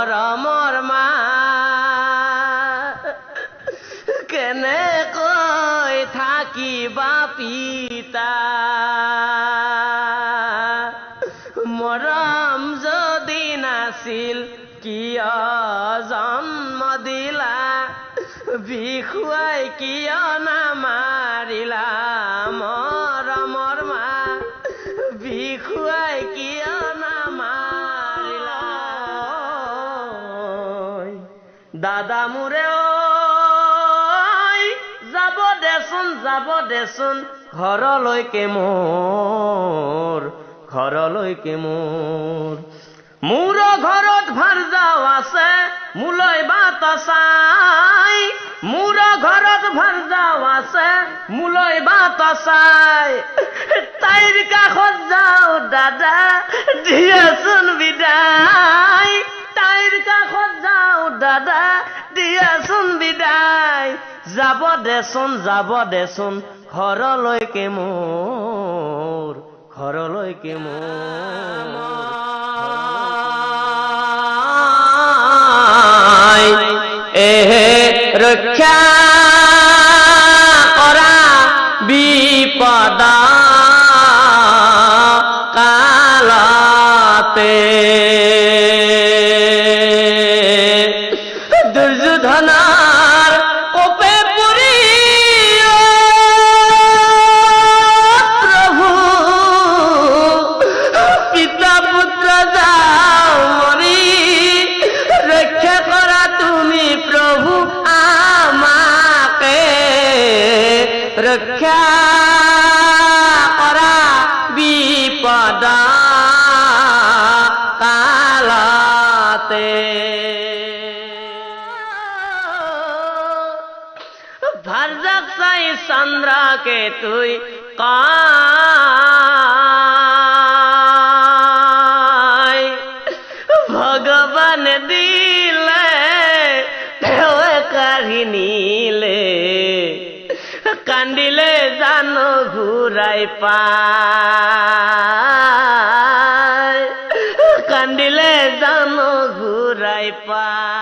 মৰমৰ মা কেনেকৈ থাকিবা পিতা মৰম যদি নাছিল কিয় জন্ম দিলা বিখুৱাই কিয় নামাৰিলা মৰমৰ মা বিখুৱাই কিয় নামাৰিলা দাদা মোৰে যাব দেচোন ঘৰলৈকে মোৰ মোৰ ঘৰত ভাৰজাও আছে মোলৈ বাট চাই মোৰ ঘৰত ভাৰজাও আছে মোলৈ বাট চাই তাইৰ কাষত যাওঁ দাদা দিয়াচোন বিদায় তাইৰ কাষত যাওঁ দাদা দিয়াচোন বিদায় যাব দেচোন ঘৰলৈকে মোৰ ৰক্ষা কৰা বিপদ কালতে দুৰ্যোধনৰ কোপে পৰি প্ৰভু পিতা পুত্ৰ যাও মৰি ৰক্ষা কৰা তুমি প্ৰভু আমাকে ৰক্ষা কৰা বিপদ কালতে ভাৰজাক চাই চন্দ্ৰকে তুই কয় ভগৱান দিলে তেওঁৱে কাঢ়ি নিলে কান্দিলে জানো ঘূৰাই পায় কান্দিলে জানো ঘূৰাই পায়